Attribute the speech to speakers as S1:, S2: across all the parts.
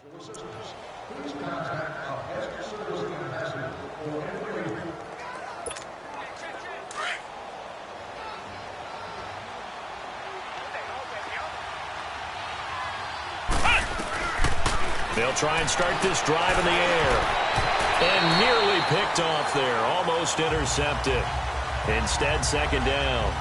S1: Please contact a guest service ambassador for information.
S2: They'll try and start this drive in the air. And nearly picked off there. Almost intercepted. Instead, second down.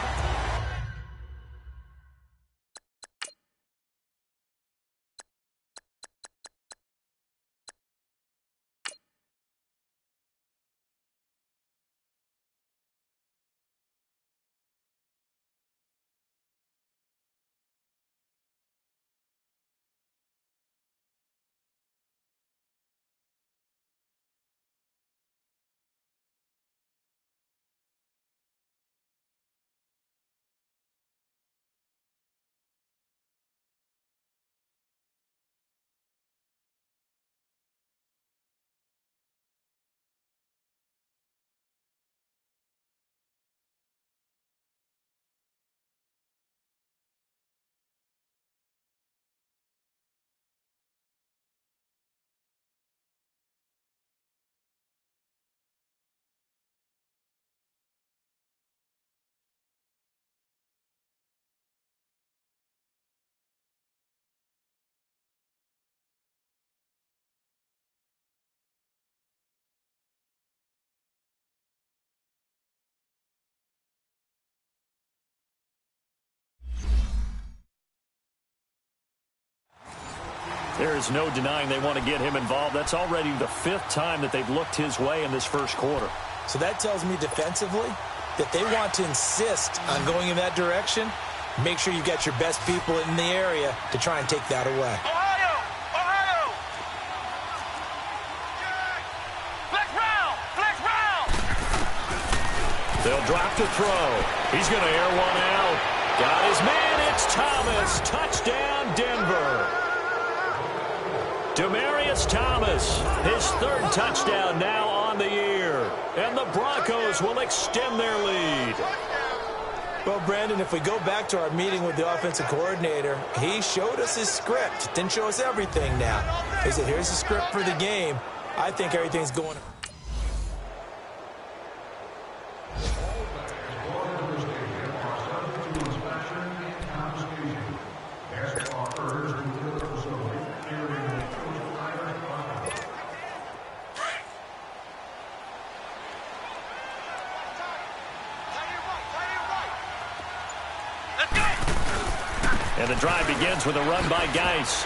S2: There is no denying they want to get him involved. That's already the 5th time that they've looked his way in this first quarter.
S3: So that tells me defensively that they want to insist on going in that direction. Make sure you got your best people in the area to try and take that away.
S4: Ohio! Ohio! Flex round! Flex round!
S2: They'll drop to throw. He's going to air one out. Got his man. It's Thomas. Touchdown, Denver. Demaryius Thomas, his 3rd touchdown now on the year. And the Broncos will extend their lead.
S3: Well, Brandon, if we go back to our meeting with the offensive coordinator, he showed us his script. Didn't show us everything now. He said, here's the script for the game. I think everything's going.
S2: And the drive begins with a run by Geis.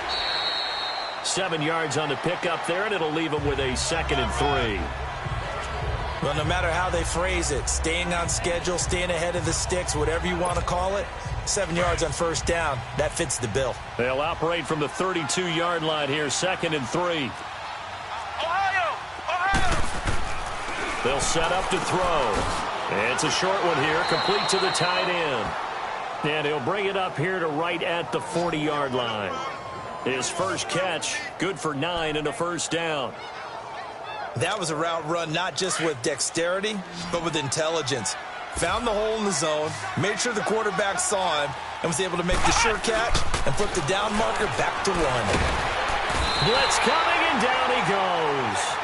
S2: 7 yards on the pickup there, and it'll leave him with a 2nd and 3.
S3: Well, no matter how they phrase it, staying on schedule, staying ahead of the sticks, whatever you want to call it, 7 yards on first down, that fits the bill.
S2: They'll operate from the 32-yard line here, 2nd and 3.
S4: Ohio! Ohio!
S2: They'll set up to throw. It's a short one here, complete to the tight end. And he'll bring it up here to right at the 40-yard line. His first catch, good for 9 and a first down.
S3: That was a route run not just with dexterity, but with intelligence. Found the hole in the zone, made sure the quarterback saw him, and was able to make the sure catch and flip the down marker back to 1.
S2: Blitz coming, and down he goes.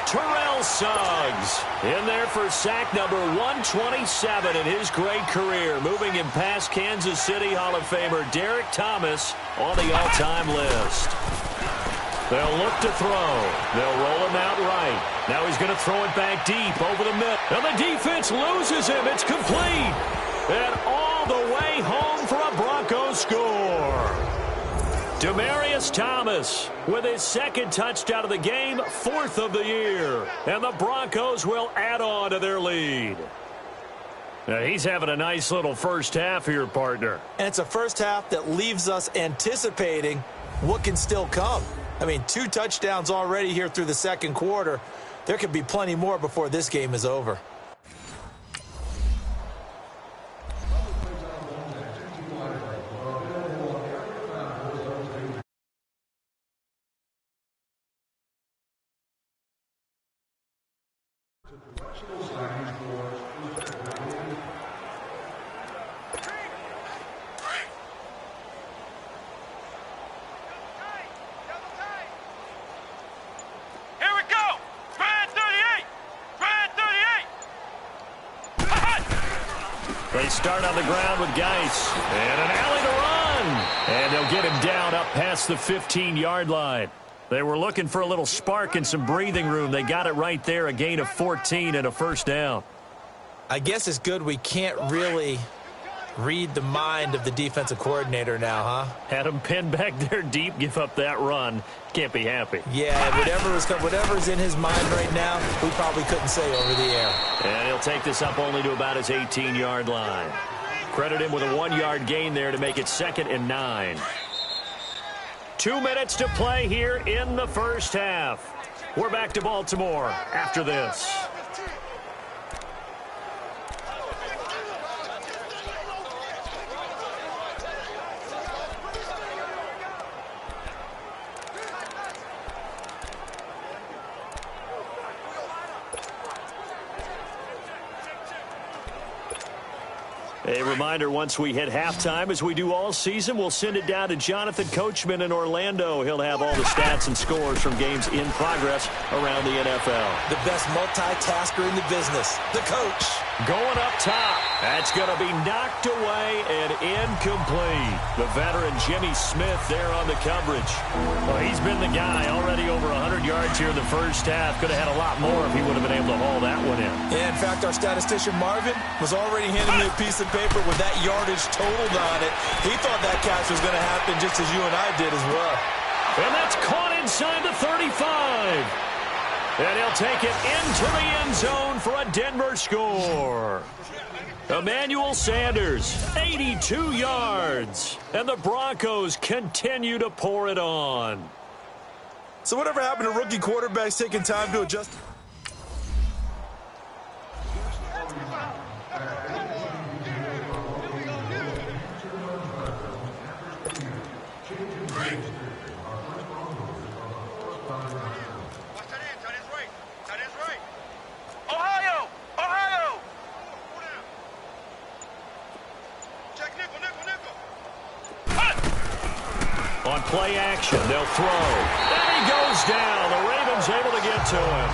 S2: Terrell Suggs in there for sack number 127 in his great career, moving him past Kansas City Hall of Famer Derek Thomas on the all-time list. They'll look to throw. They'll roll him out right. Now he's going to throw it back deep over the middle. And the defense loses him. It's complete. And all the way home for a Broncos score. Demaryius Thomas with his 2nd touchdown of the game, 4th of the year. And the Broncos will add on to their lead. Now, he's having a nice little first half here, partner.
S3: And it's a first half that leaves us anticipating what can still come. I mean, 2 touchdowns already here through the 2nd quarter. There could be plenty more before this game is over.
S2: They start on the ground with Geis. And an alley to run. And they'll get him down up past the 15-yard line. They were looking for a little spark and some breathing room. They got it right there, a gain of 14 and a first down.
S3: I guess it's good we can't really read the mind of the defensive coordinator now, huh?
S2: Had him pinned back there deep, give up that run. Can't be happy.
S3: Yeah, whatever's in his mind right now, we probably couldn't say over the air.
S2: And he'll take this up only to about his 18-yard line. Credit him with a 1-yard gain there to make it 2nd and 9. 2 minutes to play here in the first half. We're back to Baltimore after this. A reminder, once we hit halftime, as we do all season, we'll send it down to Jonathan Coachman in Orlando. He'll have all the stats and scores from games in progress around the NFL.
S3: The best multitasker in the business, the coach.
S2: Going up top. That's going to be knocked away and incomplete. The veteran Jimmy Smith there on the coverage. Well, he's been the guy, already over 100 yards here in the first half. Could have had a lot more if he would have been able to haul that one in.
S3: Yeah, in fact, our statistician Marvin was already handing me a piece of paper with that yardage totaled on it. He thought that catch was going to happen just as you and I did as well.
S2: And that's caught inside the 35. And he'll take it into the end zone for a Denver score. Emmanuel Sanders, 82 yards. And the Broncos continue to pour it on.
S3: So whatever happened to rookie quarterbacks taking time to adjust?
S2: On play action, they'll throw. And he goes down. The Ravens able to get to him.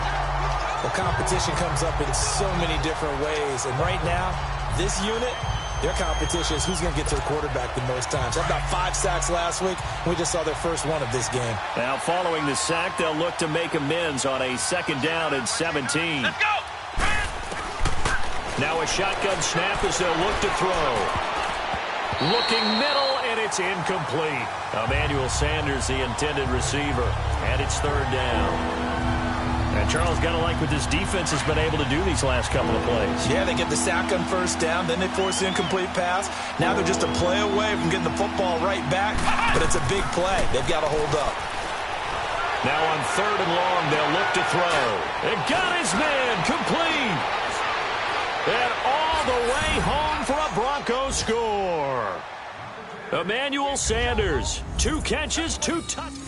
S3: Well, competition comes up in so many different ways. And right now, this unit, their competition is who's going to get to the quarterback the most times. Had about 5 sacks last week. We just saw their first one of this game.
S2: Now, following the sack, they'll look to make amends on a 2nd down and 17.
S4: Let's go!
S2: Now a shotgun snap as they'll look to throw. Looking middle, and it's incomplete. Emmanuel Sanders, the intended receiver, and it's 3rd down. And Charles, got to like what this defense has been able to do these last couple of plays.
S3: Yeah, they get the sack on 1st down, then they force the incomplete pass. Now they're just a play away from getting the football right back, but it's a big play. They've got to hold up.
S2: Now on 3rd and long, they'll look to throw. And got his man complete. And all the way home for a Broncos score. Emmanuel Sanders, 2 catches, 2 touchdowns.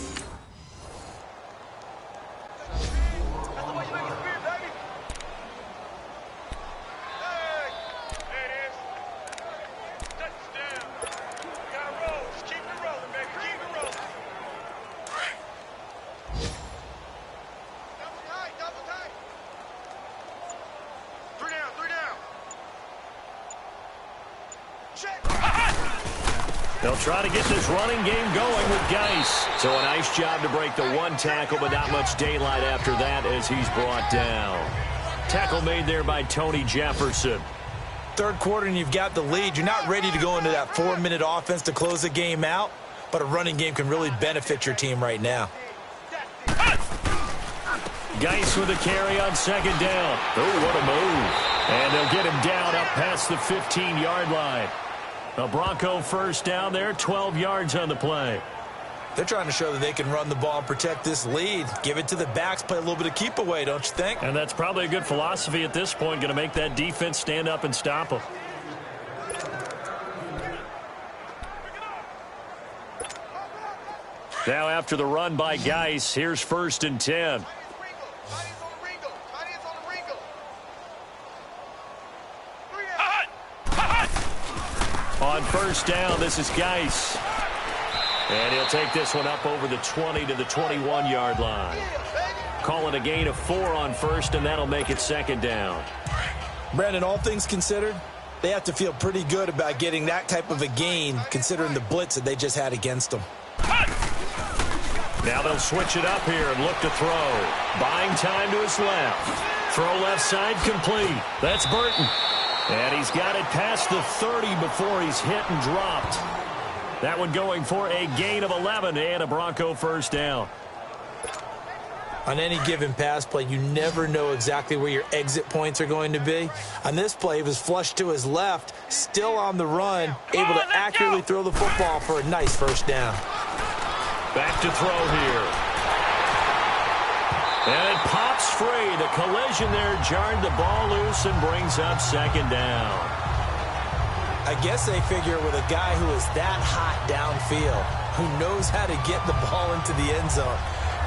S2: They'll try to get this running game going with Geis. So a nice job to break the 1 tackle, but not much daylight after that as he's brought down. Tackle made there by Tony Jefferson.
S3: 3rd quarter and you've got the lead. You're not ready to go into that 4-minute offense to close the game out, but a running game can really benefit your team right now.
S2: Geis with a carry on 2nd down. Oh, what a move. And they'll get him down up past the 15-yard line. A Bronco 1st down there, 12 yards on the play.
S3: They're trying to show that they can run the ball and protect this lead. Give it to the backs, play a little bit of keep away, don't you think?
S2: And that's probably a good philosophy at this point, going to make that defense stand up and stop them. Now after the run by Geis, here's 1st and 10. On 1st down, this is Geis. And he'll take this one up over the 20 to the 21-yard line. Call it a gain of 4 on 1st, and that'll make it 2nd down.
S3: Brandon, all things considered, They have to feel pretty good about getting that type of a gain, considering the blitz that they just had against them.
S2: Now they'll switch it up here and look to throw. Buying time to his left. Throw left side complete. That's Burton. And he's got it past the 30 before he's hit and dropped. That one going for a gain of 11 and a Bronco first down.
S3: On any given pass play, you never know exactly where your exit points are going to be. On this play, he was flushed to his left, still on the run, able to accurately throw the football for a nice first down.
S2: Back to throw here. And it pops free. The collision there jarred the ball loose and brings up second down.
S3: I guess they figure with a guy who is that hot downfield, who knows how to get the ball into the end zone,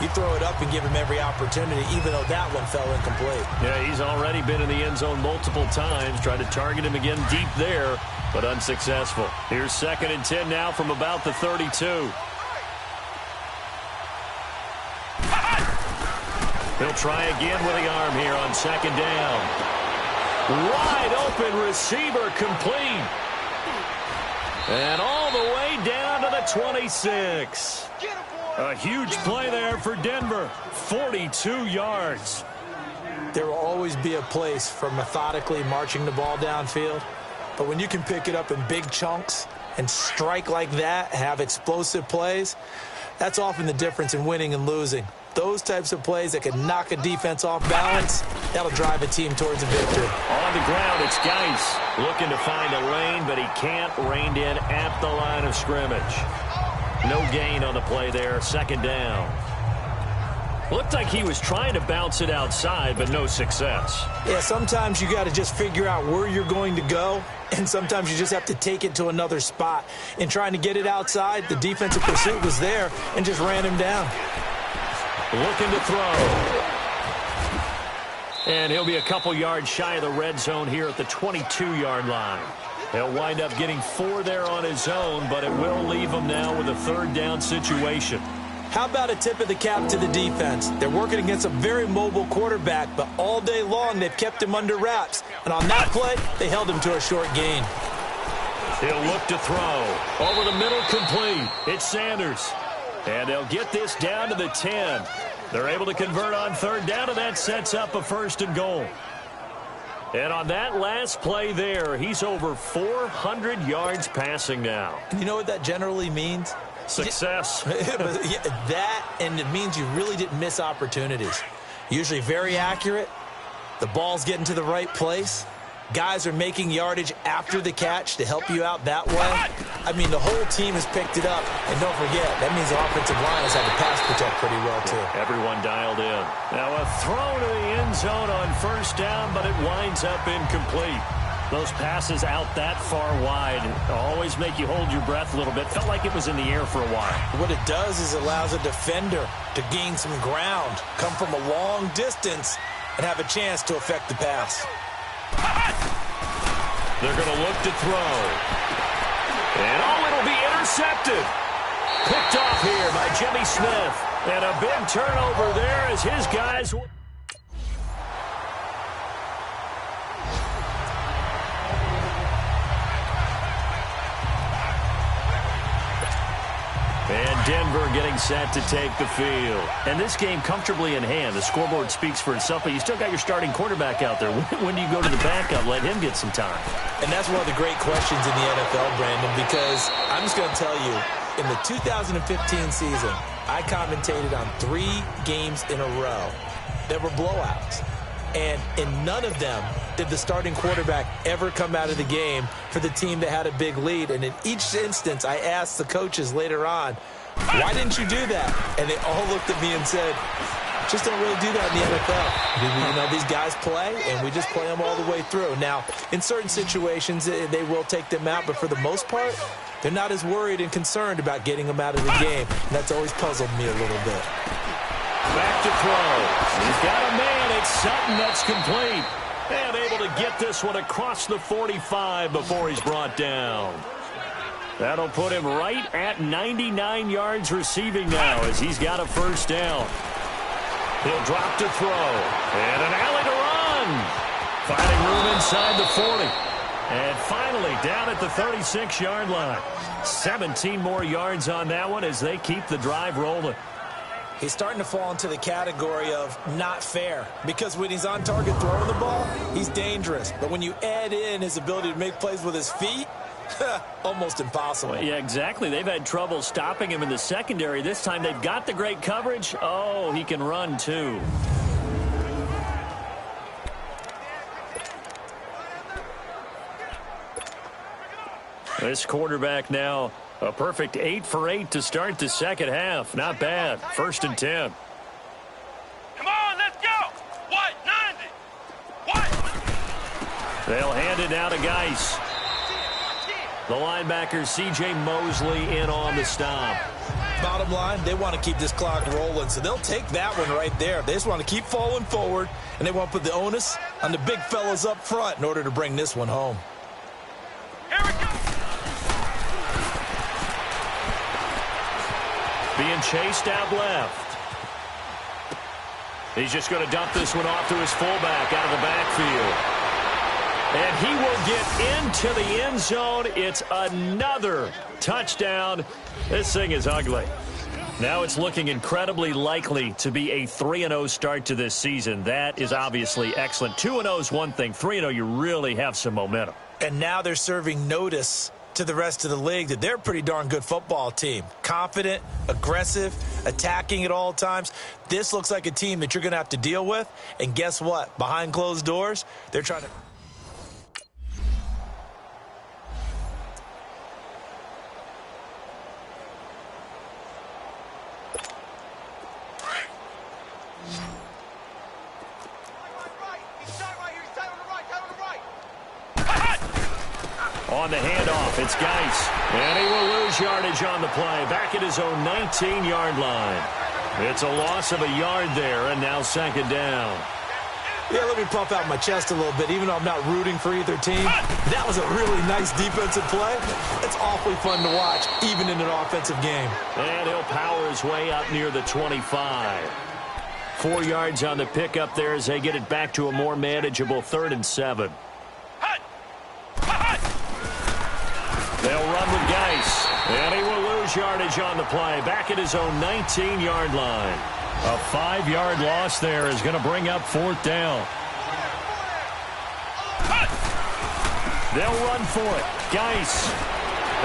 S3: you throw it up and give him every opportunity, even though that one fell incomplete.
S2: Yeah, he's already been in the end zone multiple times. Tried to target him again deep there, but unsuccessful. Here's 2nd and 10 now from about the 32. He'll try again with the arm here on 2nd down. Wide open receiver complete. And all the way down to the 26. A huge play there for Denver. 42 yards.
S3: There will always be a place for methodically marching the ball downfield. But when you can pick it up in big chunks and strike like that, have explosive plays, that's often the difference in winning and losing. Those types of plays that can knock a defense off balance, that'll drive a team towards a victory.
S2: On the ground, it's Geis looking to find a lane, but he can't. Reined in at the line of scrimmage. No gain on the play there. 2nd down. Looked like he was trying to bounce it outside, but no success.
S3: Yeah, sometimes you got to just figure out where you're going to go, and sometimes you just have to take it to another spot. In trying to get it outside, the defensive pursuit was there and just ran him down.
S2: Looking to throw. And he'll be a couple yards shy of the red zone here at the 22-yard line. He'll wind up getting 4 there on his own, but it will leave him now with a 3rd down situation.
S3: How about a tip of the cap to the defense? They're working against a very mobile quarterback, but all day long they've kept him under wraps. And on that play, they held him to a short gain.
S2: He'll look to throw. Over the middle, complete. It's Sanders. And they'll get this down to the 10. They're able to convert on 3rd down, and that sets up a 1st and goal. And on that last play there, he's over 400 yards passing now.
S3: And you know what that generally means?
S2: Success.
S3: That, and it means you really didn't miss opportunities. Usually very accurate. The ball's getting to the right place. Guys are making yardage after the catch to help you out that way. I mean, the whole team has picked it up. And don't forget, that means the offensive line has had to pass protect pretty well, too.
S2: Everyone dialed in. Now a throw to the end zone on 1st down, but it winds up incomplete. Those passes out that far wide always make you hold your breath a little bit. Felt like it was in the air for a while.
S3: What it does is it allows a defender to gain some ground, come from a long distance, and have a chance to affect the pass.
S2: They're going to look to throw. And it'll be intercepted. Picked off here by Jimmy Smith. And a big turnover there as his guys... And Denver getting set to take the field. And this game comfortably in hand. The scoreboard speaks for itself, but you still got your starting quarterback out there. When do you go to the backup? Let him get some time.
S3: And that's one of the great questions in the NFL, Brandon, because I'm just going to tell you, in the 2015 season, I commentated on 3 games in a row that were blowouts. And in none of them did the starting quarterback ever come out of the game for the team that had a big lead. And in each instance, I asked the coaches later on, why didn't you do that? And they all looked at me and said, just don't really do that in the NFL. You know, these guys play, and we just play them all the way through. Now, in certain situations, they will take them out, but for the most part, they're not as worried and concerned about getting them out of the game. And that's always puzzled me a little bit.
S2: Back to throw. He's got a man. It's Sutton that's complete. And able to get this one across the 45 before he's brought down. That'll put him right at 99 yards receiving now as he's got a 1st down. He'll drop to throw. And an alley to run. Finding room inside the 40. And finally, down at the 36-yard line. 17 more yards on that one as they keep the drive rolling.
S3: He's starting to fall into the category of not fair, because when he's on target throwing the ball, he's dangerous. But when you add in his ability to make plays with his feet, almost impossible.
S2: Yeah, exactly. They've had trouble stopping him in the secondary. This time they've got the great coverage. Oh, he can run too. This quarterback now a perfect 8 for 8 to start the second half. Not bad. 1st and 10.
S4: Come on, let's go. White, 90. White.
S2: They'll hand it down to Geis. The linebacker, C.J. Mosley, in on the stop.
S3: Bottom line, they want to keep this clock rolling, so they'll take that one right there. They just want to keep falling forward, and they want to put the onus on the big fellas up front in order to bring this one home.
S4: Here we go.
S2: Being chased out left. He's just going to dump this one off to his fullback out of the backfield. And he will get into the end zone. It's another touchdown. This thing is ugly. Now it's looking incredibly likely to be a 3-0 start to this season. That is obviously excellent. 2-0 is one thing. 3-0, you really have some momentum.
S3: And now they're serving notice to the rest of the league that they're a pretty darn good football team. Confident, aggressive, attacking at all times. This looks like a team that you're going to have to deal with. And guess what? Behind closed doors, they're trying to...
S2: On the handoff, it's Geis. And he will lose yardage on the play. Back at his own 19-yard line. It's a loss of a yard there, and now 2nd down.
S3: Yeah, let me puff out my chest a little bit, even though I'm not rooting for either team. That was a really nice defensive play. It's awfully fun to watch, even in an offensive game.
S2: And he'll power his way up near the 25. 4 yards on the pickup there as they get it back to a more manageable 3rd and 7. They'll run with Geis, and he will lose yardage on the play. Back at his own 19-yard line. A 5-yard loss there is going to bring up 4th down. They'll run for it. Geis.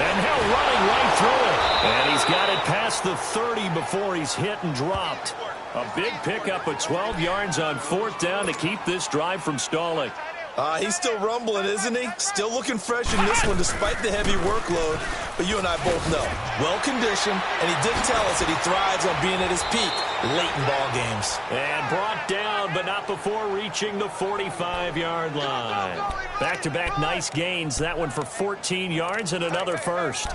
S2: And he'll running right through it. And he's got it past the 30 before he's hit and dropped. A big pickup of 12 yards on 4th down to keep this drive from stalling.
S3: He's still rumbling, isn't he? Still looking fresh in this one despite the heavy workload. But you and I both know, well-conditioned, and he did tell us that he thrives on being at his peak late in ball games.
S2: And brought down, but not before reaching the 45-yard line. Back-to-back nice gains. That one for 14 yards and another first.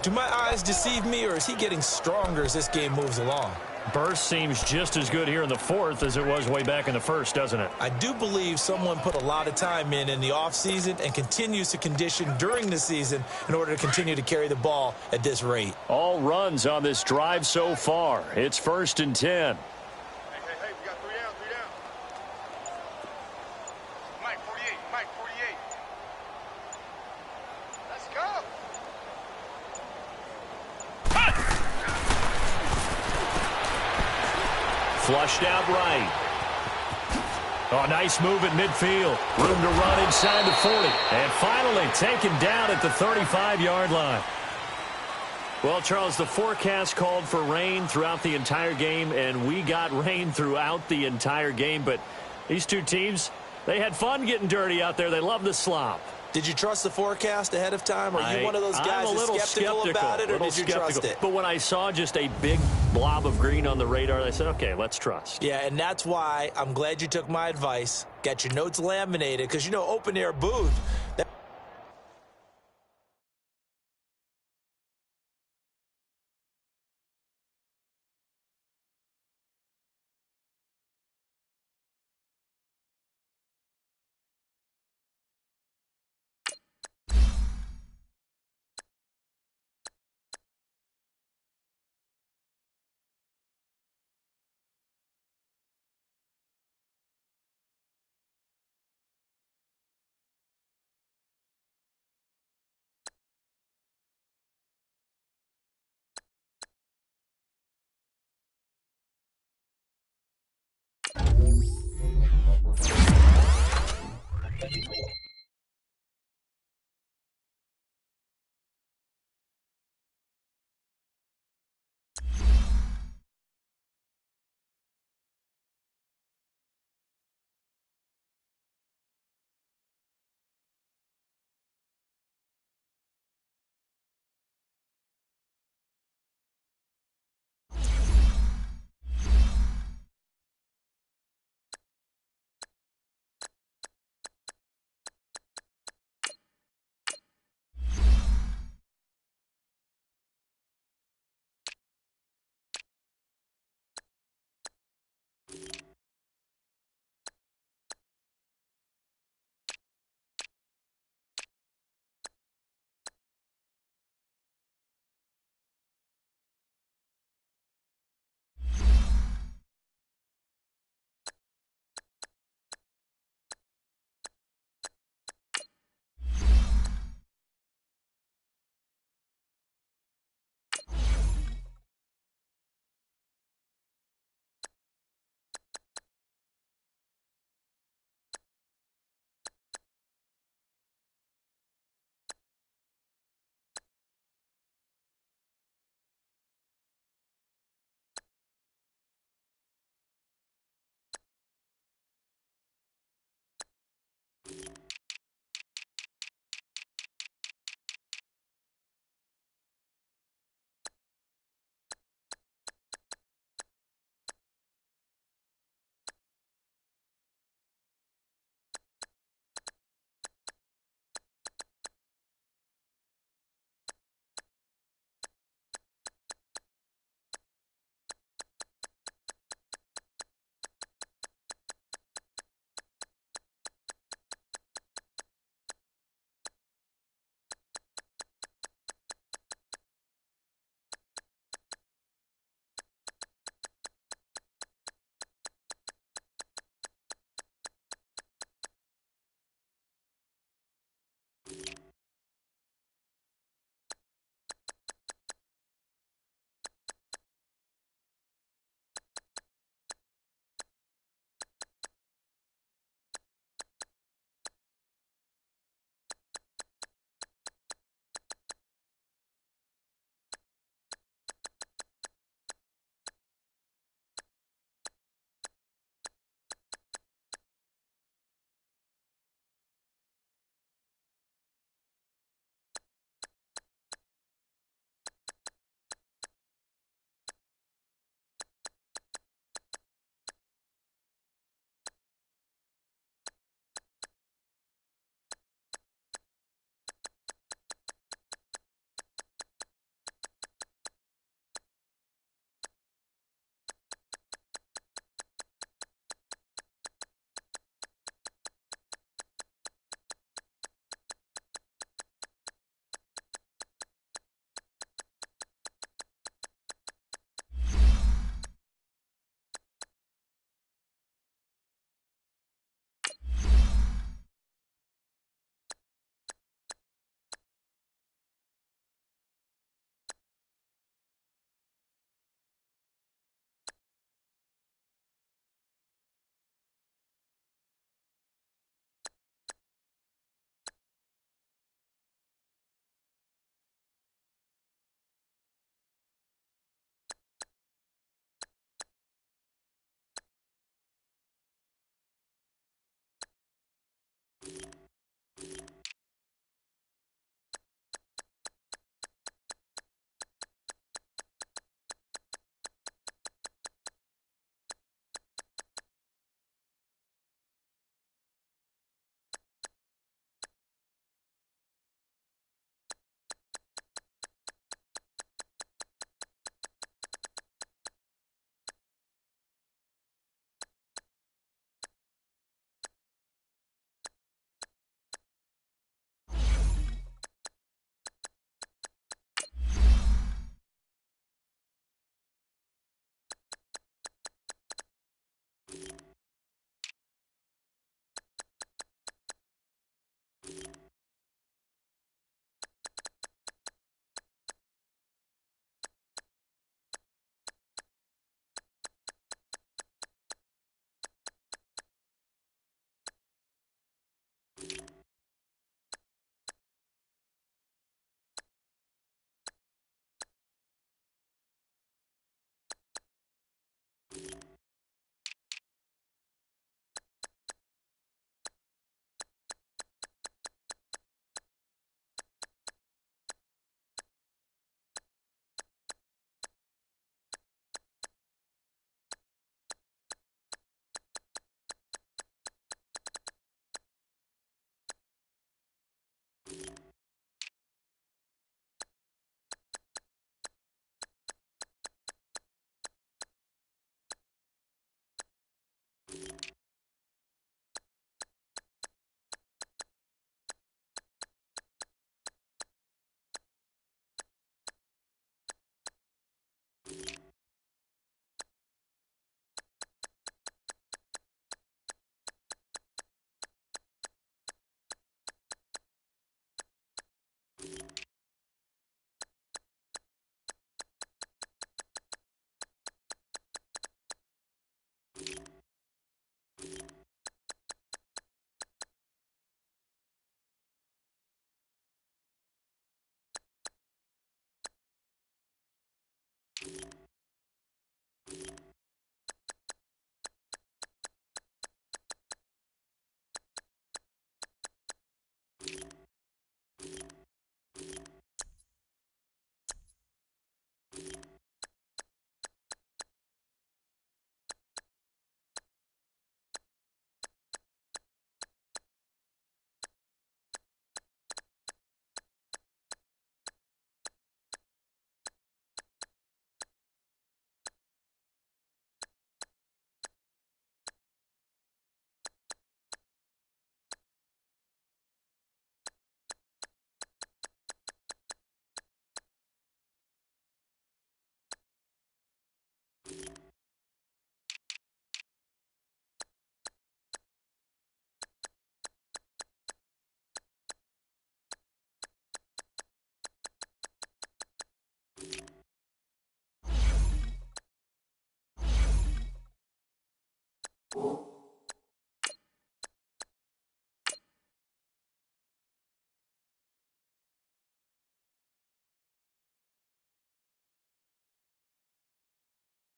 S3: Do my eyes deceive me, or is he getting stronger as this game moves along?
S2: Burst seems just as good here in the 4th as it was way back in the 1st, doesn't it?
S3: I do believe someone put a lot of time in the offseason and continues to condition during the season in order to continue to carry the ball at this rate.
S2: All runs on this drive so far. It's 1st and 10.
S4: Hey, we got 3 down, 3 down. Mike, 48, Mike, 48. Let's go.
S2: Flushed out right. Oh, nice move at midfield. Room to run inside the 40. And finally taken down at the 35-yard line. Well, Charles, the forecast called for rain throughout the entire game, and we got rain throughout the entire game. But these two teams, they had fun getting dirty out there. They love the slop.
S3: Did you trust the forecast ahead of time? Are you one of those guys who's skeptical about it, or did you trust it?
S2: But when I saw just a big blob of green on the radar, I said, okay, let's trust.
S3: Yeah, and that's why I'm glad you took my advice. Got your notes laminated, because, you know, open-air booth,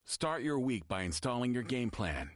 S5: Start your week by installing your game plan.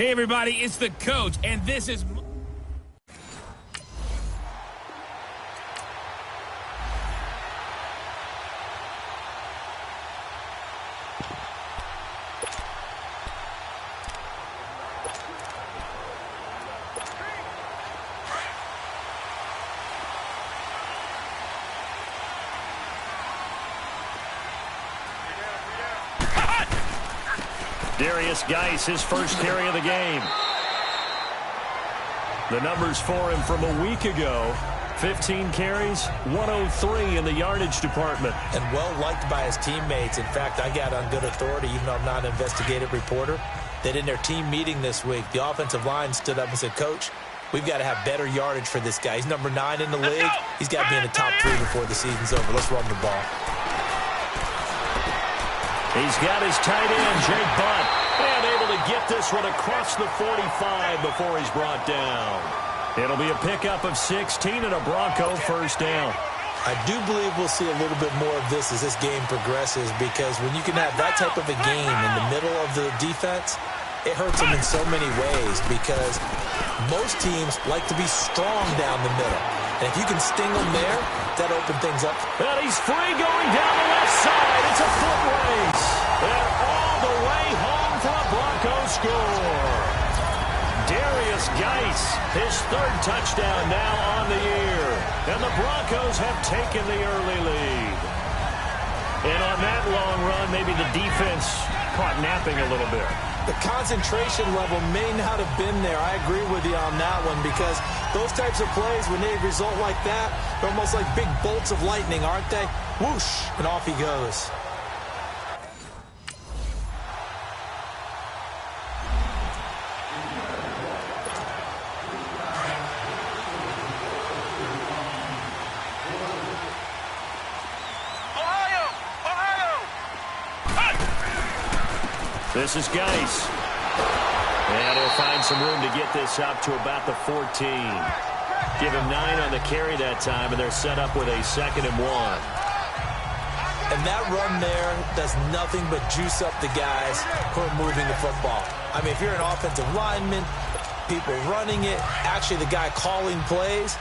S6: Hey, everybody, it's the coach, and this is...
S2: Darius Geis, his first carry of the game. The numbers for him from a week ago. 15 carries, 103 in the yardage department.
S3: And well-liked by his teammates. In fact, I got on good authority, even though I'm not an investigative reporter, that in their team meeting this week, the offensive line stood up and said, Coach, we've got to have better yardage for this guy. He's number 9 in the league. He's got to be in the top 3 before the season's over. Let's run the ball.
S2: He's got his tight end, Jake Butt, and able to get this one across the 45 before he's brought down. It'll be a pickup of 16 and a Bronco first down.
S3: I do believe we'll see a little bit more of this as this game progresses, because when you can have that type of a game in the middle of the defense, it hurts them in so many ways, because most teams like to be strong down the middle. And if you can sting them there, that opens things up.
S2: And he's free going down the left side. It's a foot race. And all the way home for a Broncos score. Darius Geis, his third touchdown now on the year. And the Broncos have taken the early lead. And on that long run, maybe the defense caught napping a little bit.
S3: The concentration level may not have been there. I agree with you on that one, because those types of plays, when they result like that, they're almost like big bolts of lightning, aren't they? Whoosh, and off he goes.
S2: This is Geis. And he'll find some room to get this up to about the 14. Give him 9 on the carry that time, and they're set up with a 2nd and 1.
S3: And that run there does nothing but juice up the guys who are moving the football. I mean, if you're an offensive lineman, people running it, actually the guy calling plays,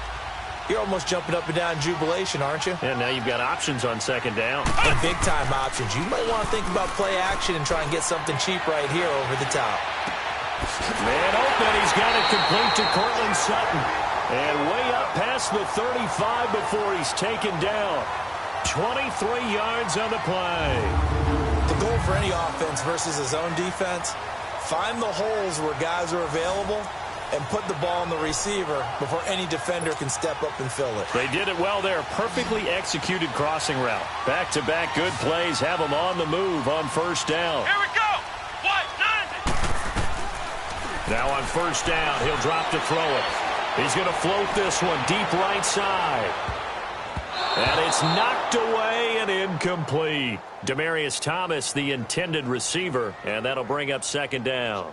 S3: you're almost jumping up and down in jubilation, aren't you?
S2: And now you've got options on 2nd down.
S3: And big-time options. You might want to think about play action and try and get something cheap right here over the top.
S2: Man open. He's got it complete to Cortland Sutton. And way up past the 35 before he's taken down. 23 yards on the play.
S3: The goal for any offense versus a zone defense, find the holes where guys are available and put the ball on the receiver before any defender can step up and fill it.
S2: They did it well there. Perfectly executed crossing route. Back-to-back good plays have them on the move on 1st down.
S4: Here we go. White, 90.
S2: Now on 1st down, he'll drop to throw it. He's going to float this one deep right side. And it's knocked away and incomplete. Demaryius Thomas, the intended receiver, and that'll bring up 2nd down.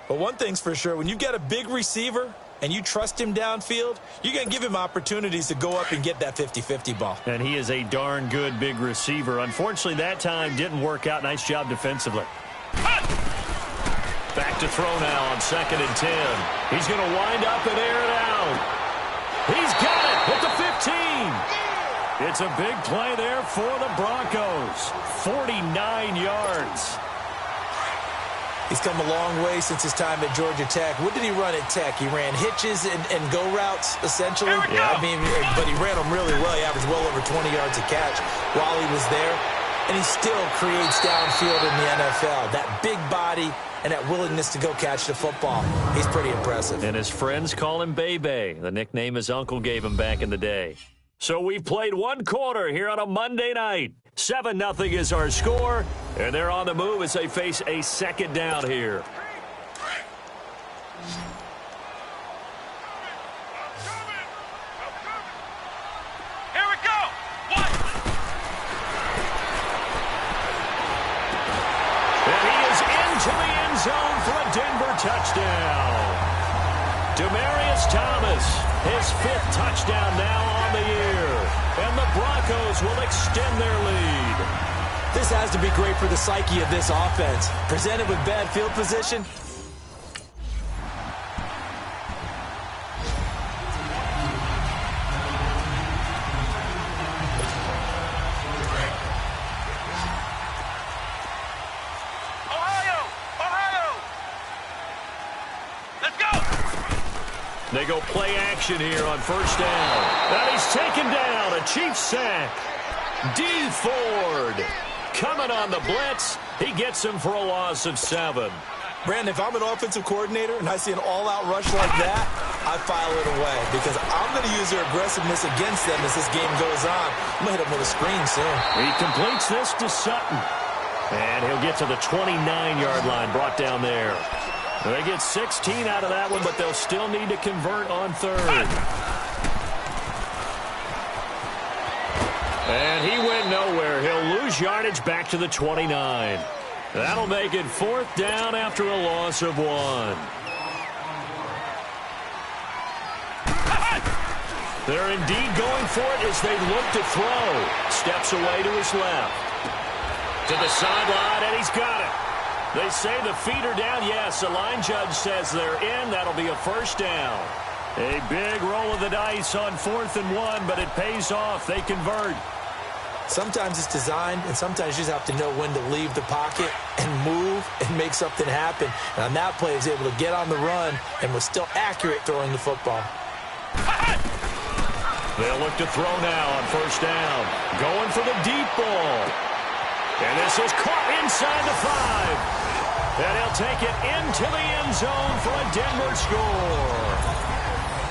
S3: But one thing's for sure, when you've got a big receiver and you trust him downfield, you're going to give him opportunities to go up and get that 50-50 ball.
S2: And he is a darn good big receiver. Unfortunately, that time didn't work out. Nice job defensively. Back to throw now on 2nd and 10. He's going to wind up and air it out. He's got it at the 15. It's a big play there for the Broncos. 49 yards.
S3: He's come a long way since his time at Georgia Tech. What did he run at Tech? He ran hitches and go routes, essentially.
S2: Yeah.
S3: I mean, but he ran them really well. He averaged well over 20 yards a catch while he was there. And he still creates downfield in the NFL. That big body and that willingness to go catch the football. He's pretty impressive.
S2: And his friends call him Bebe, the nickname his uncle gave him back in the day. So we've played 1 quarter here on a Monday night. 7-0 is our score, and they're on the move as they face a 2nd down here.
S4: Here we go. What?
S2: And he is into the end zone for a Denver touchdown. Demaryius Thomas, his 5th touchdown now on the year. And the Broncos will extend their lead.
S3: This has to be great for the psyche of this offense. Presented with bad field position.
S4: Ohio. Let's go.
S2: They go play action here on 1st down. And he's taken down. A Chiefs sack. D. Ford coming on the blitz. He gets him for a loss of 7.
S3: Brandon, if I'm an offensive coordinator and I see an all-out rush like that, I file it away because I'm going to use their aggressiveness against them as this game goes on. I'm going to hit them with a screen soon.
S2: He completes this to Sutton. And he'll get to the 29-yard line, brought down there. They get 16 out of that one, but they'll still need to convert on 3rd. And he went nowhere. He'll lose yardage back to the 29. That'll make it 4th down after a loss of 1. They're indeed going for it as they look to throw. Steps away to his left. To the sideline, and he's got it. They say the feet are down. Yes, the line judge says they're in. That'll be a first down. A big roll of the dice on 4th and 1, but it pays off. They convert.
S3: Sometimes it's designed, and sometimes you just have to know when to leave the pocket and move and make something happen. And on that play, he was able to get on the run and was still accurate throwing the football.
S2: They'll look to throw now on first down. Going for the deep ball. And this is caught inside the 5. And he'll take it into the end zone for a Denver score.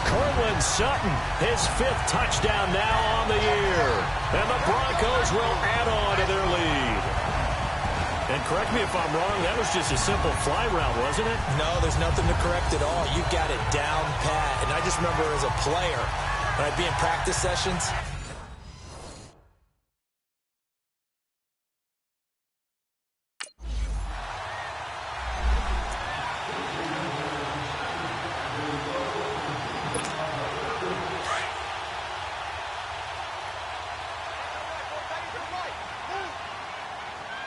S2: Cortland Sutton, his 5th touchdown now on the year. And the Broncos will add on to their lead. And correct me if I'm wrong, that was just a simple fly route, wasn't it?
S3: No, there's nothing to correct at all. You got it down pat. And I just remember as a player, when I'd be in practice sessions,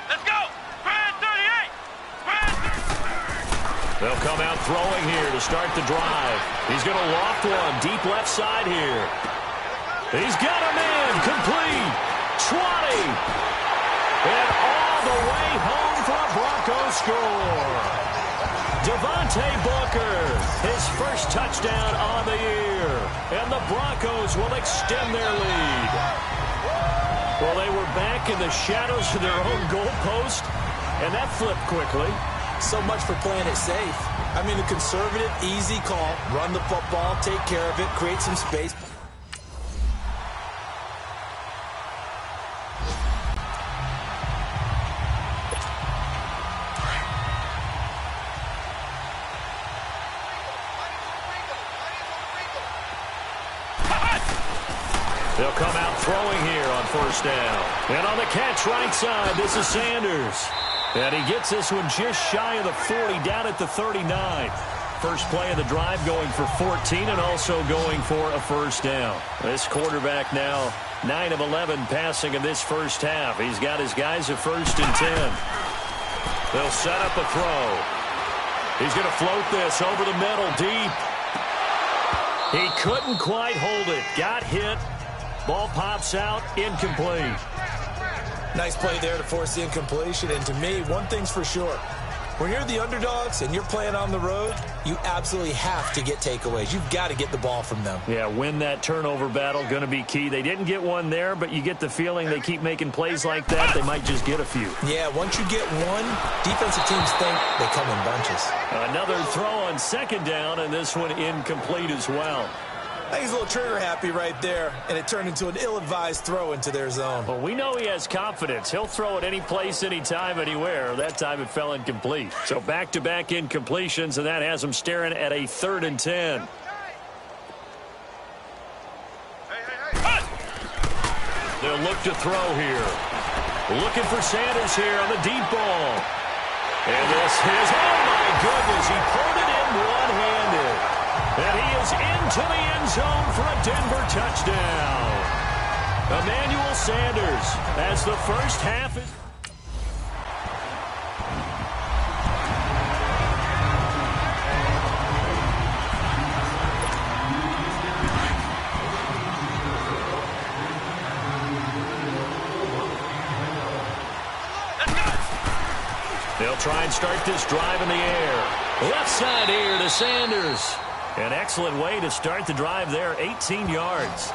S4: Let's go! Grand 38!
S2: They'll come out throwing here to start the drive. He's going to loft one deep left side here. He's got a man complete. 20. And all the way home for a Broncos score. Devontae Booker, his first touchdown on the year. And the Broncos will extend their lead. Well, they were back in the shadows of their own goalpost, and that flipped quickly.
S3: so much for playing it safe. I mean, a conservative, easy call. Run the football, take care of it, create some space.
S2: They'll come out throwing here on first down. And on the catch right side, this is Sanders. And he gets this one just shy of the 40, down at the 39. First play of the drive going for 14 and also going for a first down. This quarterback now 9 of 11 passing in this first half. He's got his guys at 1st and 10. They'll set up a throw. He's going to float this over the middle deep. He couldn't quite hold it. Got hit. Ball pops out, incomplete.
S3: Nice play there to force the incompletion. And to me, one thing's for sure. When you're the underdogs and you're playing on the road, you absolutely have to get takeaways. You've got to get the ball from them.
S2: Yeah, win that turnover battle, going to be key. They didn't get one there, but you get the feeling they keep making plays like that, they might just get a few.
S3: Yeah, once you get one, defensive teams think they come in bunches.
S2: Another throw on 2nd down, and this one incomplete as well.
S3: I think he's a little trigger happy right there, and it turned into an ill-advised throw into their zone.
S2: Well, we know he has confidence. He'll throw it any place, anytime, anywhere. That time it fell incomplete. So back-to-back incompletions, and that has him staring at a 3rd and 10. They'll look to throw here. Looking for Sanders here on the deep ball. And this is, oh my goodness, he pulled it in one-handed. And he is into the end zone for a Denver touchdown. Emmanuel Sanders as the first half is... They'll try and start this drive in the air. Left side here to Sanders. An excellent way to start the drive there, 18 yards.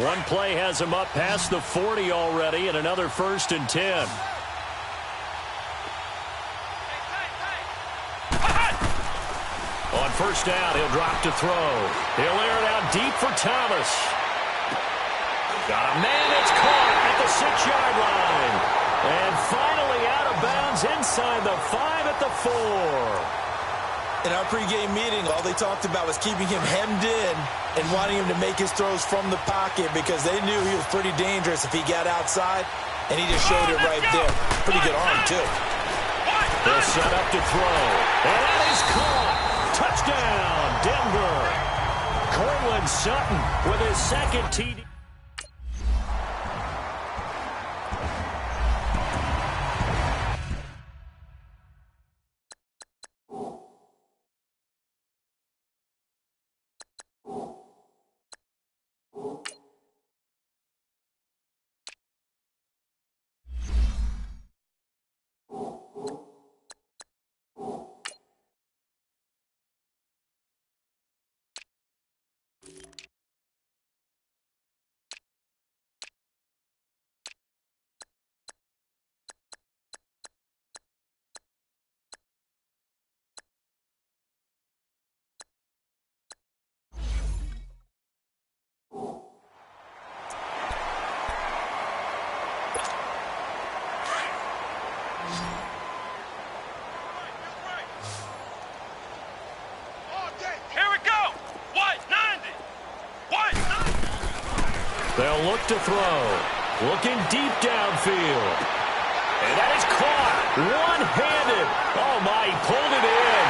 S2: One play has him up past the 40 already, and another 1st and 10. On first down, he'll drop to throw. He'll air it out deep for Thomas. Got a man that's caught at the 6-yard line. And finally out of bounds inside the 5 at the 4.
S3: In our pregame meeting, all they talked about was keeping him hemmed in and wanting him to make his throws from the pocket because they knew he was pretty dangerous if he got outside, and he just showed it right there. Pretty good arm, too.
S2: They'll set up to throw. And that is caught. Touchdown, Denver. Cortland Sutton with his second TD. They'll look to throw. Looking deep downfield. And that is caught. One-handed. Oh, my, he pulled it in.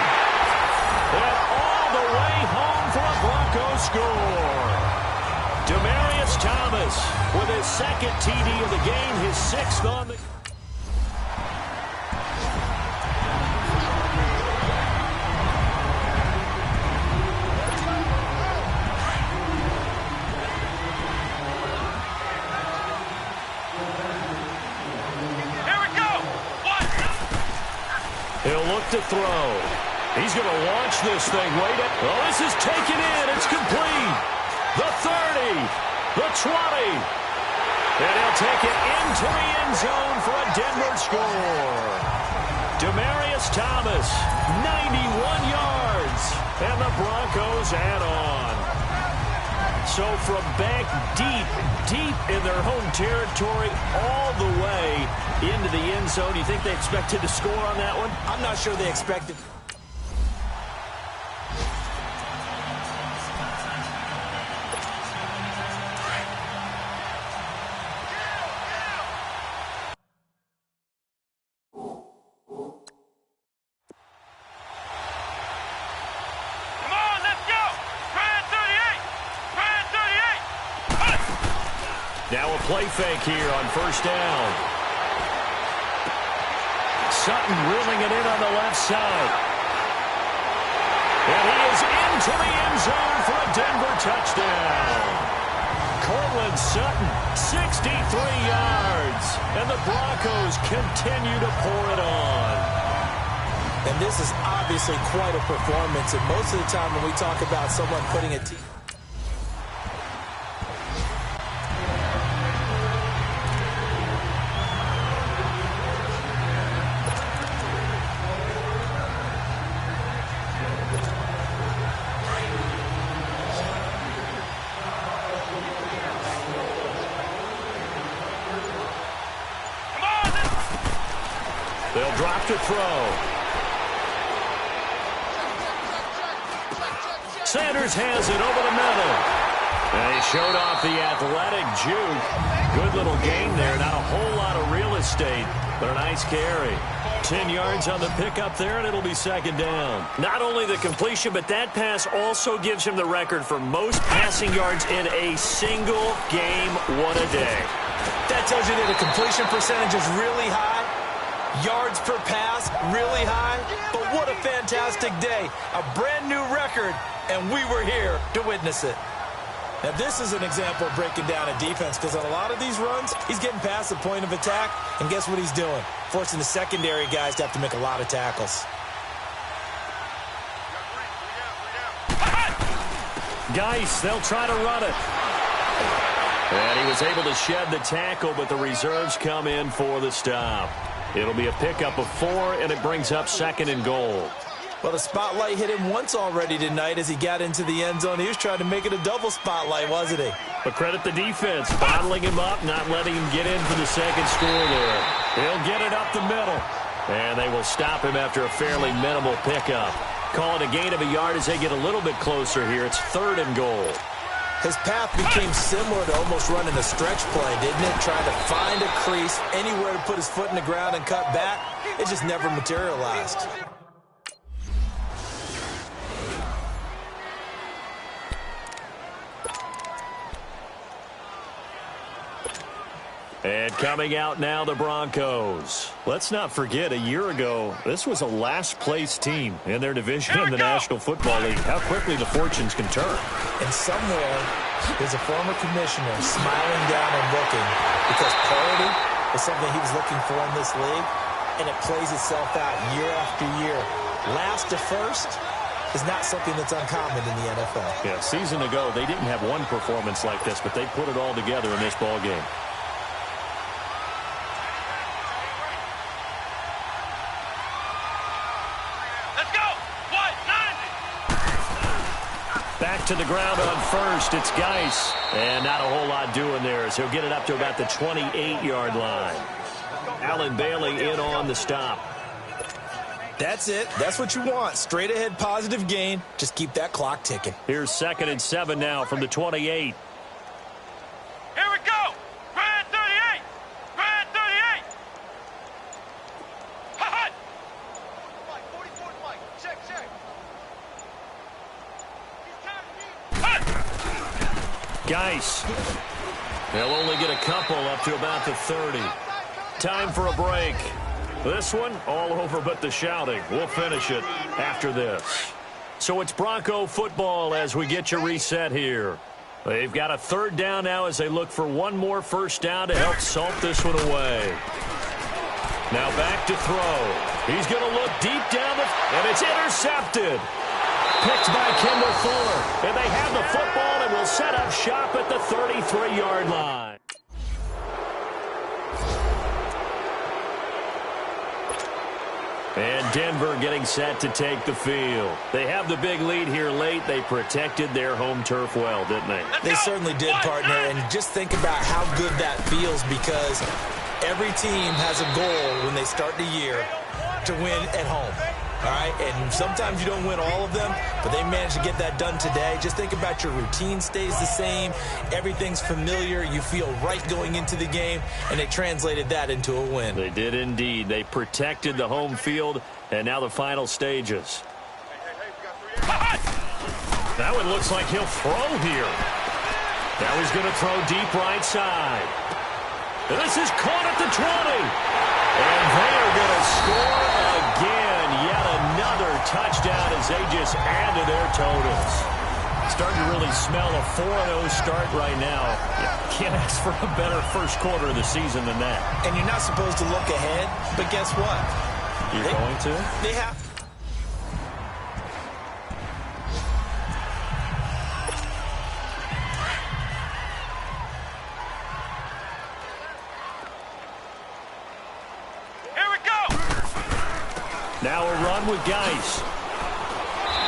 S2: And all the way home for a Broncos score. Demaryius Thomas with his second TD of the game, his sixth on the... He'll look to throw. He's going to launch this thing. Wait a... Oh, this is taken in. It's complete. The 30. The 20. And he'll take it into the end zone for a Denver score. Demaryius Thomas, 91 yards. And the Broncos add on. So from back deep in their home territory all the way into the end zone, you think they expected to score on that one?
S3: I'm not sure they expected.
S2: Now a play fake here on first down. Sutton reeling it in on the left side. And he is into the end zone for a Denver touchdown. Cortland Sutton, 63 yards. And the Broncos continue to pour it on.
S3: And this is obviously quite a performance. And most of the time when we talk about someone putting a team...
S2: They'll drop to throw. Sanders has it over the middle. And he showed off the athletic juke. Good little gain there. Not a whole lot of real estate, but a nice carry. 10 yards on the pickup there, and it'll be second down. Not only the completion, but that pass also gives him the record for most passing yards in a single game. What a day.
S3: That tells you that the completion percentage is really high. Yards per pass, really high. But what a fantastic day. A brand new record, and we were here to witness it. Now, this is an example of breaking down a defense because on a lot of these runs, he's getting past the point of attack, and guess what he's doing? Forcing the secondary guys to have to make a lot of tackles.
S2: Geis, they'll try to run it. And he was able to shed the tackle, but the reserves come in for the stop. It'll be a pickup of 4, and it brings up second and goal.
S3: Well, the spotlight hit him once already tonight as he got into the end zone. He was trying to make it a double spotlight, wasn't he?
S2: But credit the defense, bottling him up, not letting him get in for the second score there. He'll get it up the middle, and they will stop him after a fairly minimal pickup. Call it a gain of a yard as they get a little bit closer here. It's 3rd and goal.
S3: His path became similar to almost running a stretch play, didn't it? Trying to find a crease, anywhere to put his foot in the ground and cut back. It just never materialized.
S2: And coming out now, the Broncos. Let's not forget, a year ago, this was a last-place team in their division in the National Football League. How quickly the fortunes can turn.
S3: And somewhere, there's a former commissioner smiling down and looking because parity is something he was looking for in this league, and it plays itself out year after year. Last to first is not something that's uncommon in the NFL.
S2: Yeah, a season ago, they didn't have one performance like this, but they put it all together in this ball game. Back to the ground on first. It's Geis. And not a whole lot doing there as he'll get it up to about the 28-yard line. Allen Bailey in on the stop.
S3: That's it. That's what you want. Straight ahead positive gain. Just keep that clock ticking.
S2: Here's 2nd and 7 now from the 28.
S4: Here we go. Grand 38. Grand 38. Hot. 44 Mike. Check.
S2: Geis. They'll only get a couple up to about the 30. Time for a break. This one, all over but the shouting. We'll finish it after this. So it's Bronco football as we get you reset here. They've got a 3rd down now as they look for one more first down to help salt this one away. Now back to throw. He's going to look deep down and it's intercepted. Picked by Kendall Fuller. And they have the football and will set up shop at the 33-yard line. And Denver getting set to take the field. They have the big lead here late. They protected their home turf well, didn't they?
S3: They certainly did, partner. And just think about how good that feels because every team has a goal when they start the year to win at home. All right, and sometimes you don't win all of them, but they managed to get that done today. Just think about your routine stays the same. Everything's familiar. You feel right going into the game, and they translated that into a win.
S2: They did indeed. They protected the home field, and now the final stages. That one looks like he'll throw here. Now he's going to throw deep right side. This is caught at the 20. And they are going to score again. Yet another touchdown as they just add to their totals. Starting to really smell a 4-0 start right now. You can't ask for a better first quarter of the season than that.
S3: And you're not supposed to look ahead, but guess what?
S2: You're going to?
S3: They have.
S2: Now a run with Geis.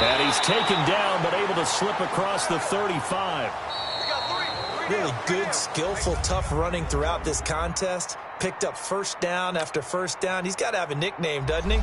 S2: And he's taken down, but able to slip across the 35.
S3: Really good, skillful, tough running throughout this contest. Picked up first down after first down. He's got to have a nickname, doesn't he?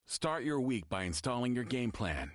S5: Start your week by installing your game plan.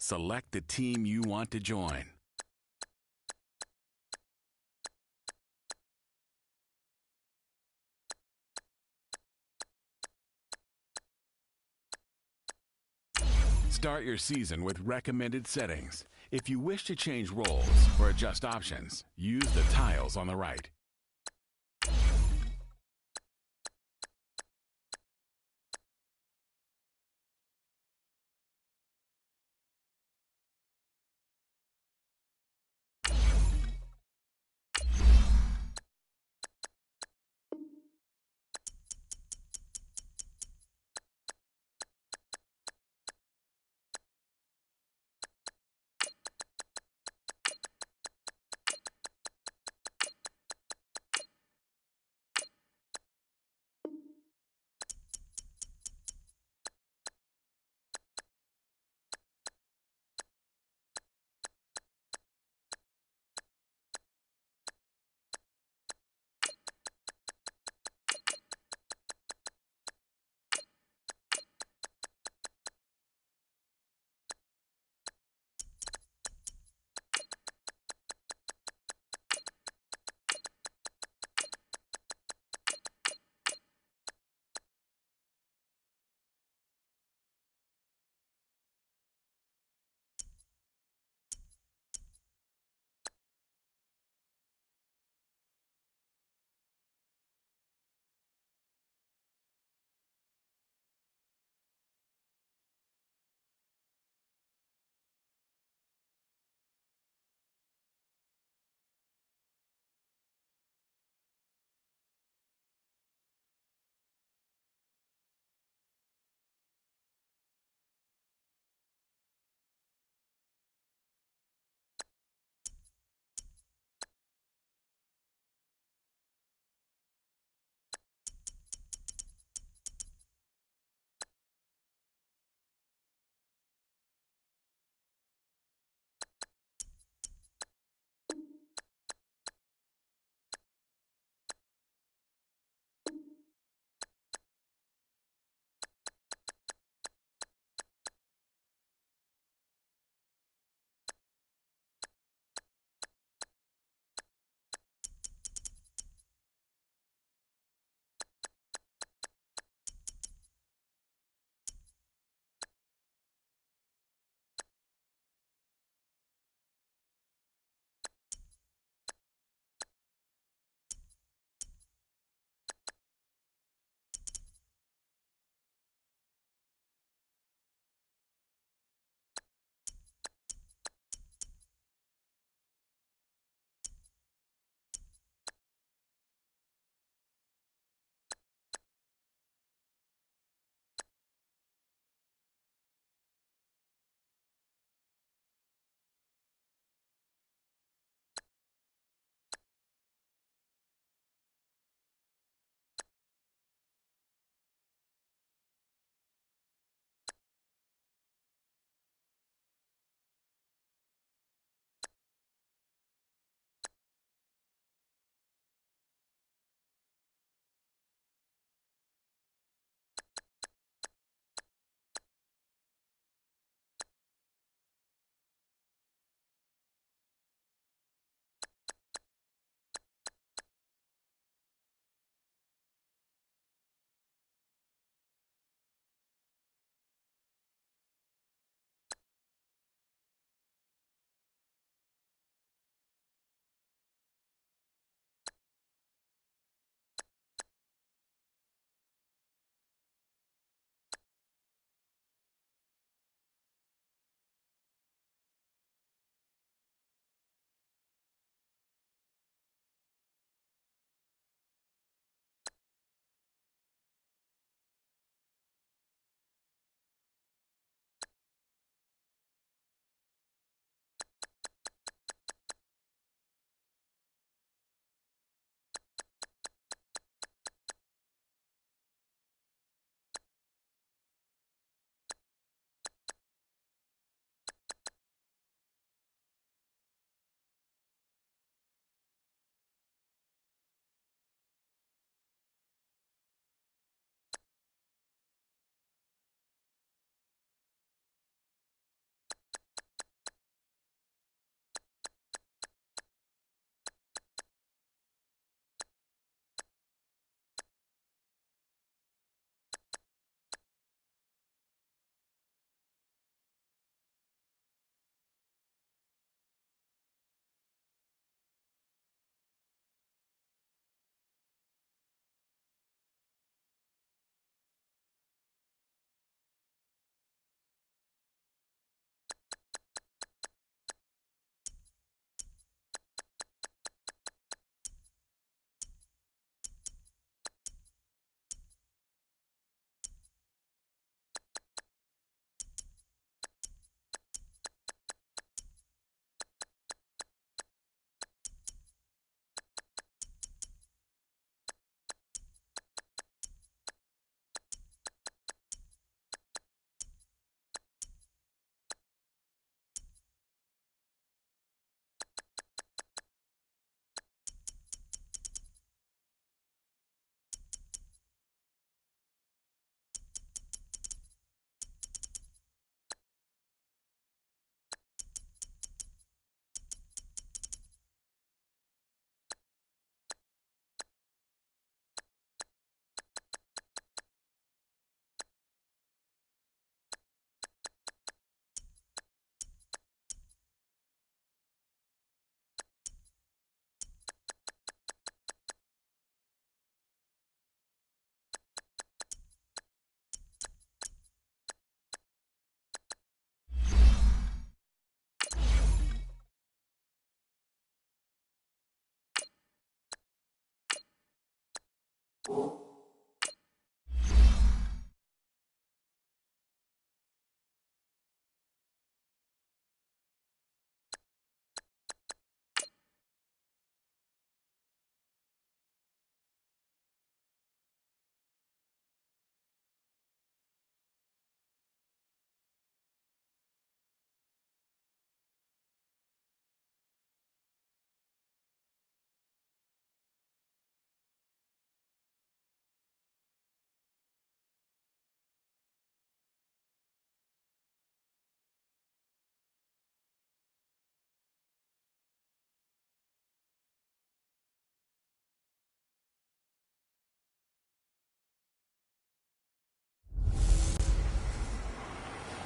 S5: Select the team you want to join. Start your season with recommended settings. If you wish to change roles or adjust options, use the tiles on the right.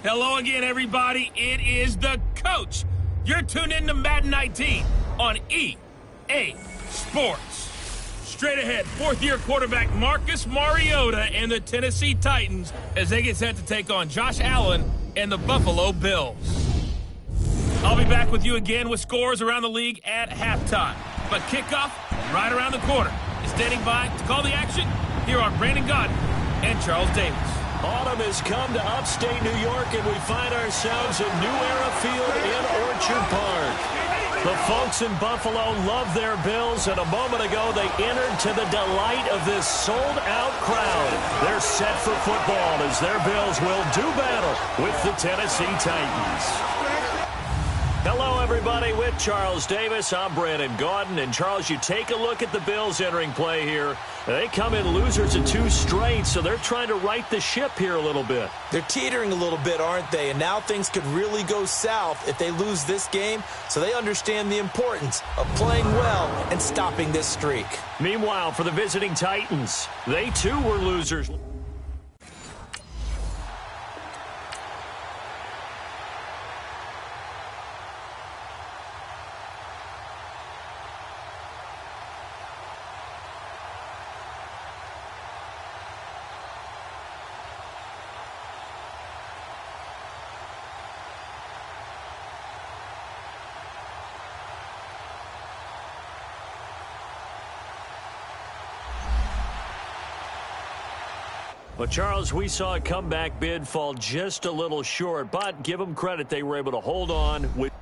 S6: Hello again, everybody. It is the coach. You're tuned in to Madden 19 on EA Sports. Straight ahead, fourth-year quarterback Marcus Mariota and the Tennessee Titans as they get set to take on Josh Allen and the Buffalo Bills. I'll be back with you again with scores around the league at halftime. But kickoff right around the corner. Standing by to call the action, here are Brandon Godden and Charles Davis.
S2: Autumn has come to upstate New York, and we find ourselves at New Era Field in Orchard Park. The folks in Buffalo love their Bills, and a moment ago they entered to the delight of this sold-out crowd. They're set for football as their Bills will do battle with the Tennessee Titans. Hello, everybody. With Charles Davis, I'm Brandon Gaudin. And, Charles, you take a look at the Bills entering play here. They come in losers of 2 straight, so they're trying to right the ship here a little bit.
S3: They're teetering a little bit, aren't they? And now things could really go south if they lose this game, so they understand the importance of playing well and stopping this streak.
S2: Meanwhile, for the visiting Titans, they, too, were losers. Well, Charles, we saw a comeback bid fall just a little short, but give them credit, they were able to hold on with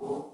S1: Oh.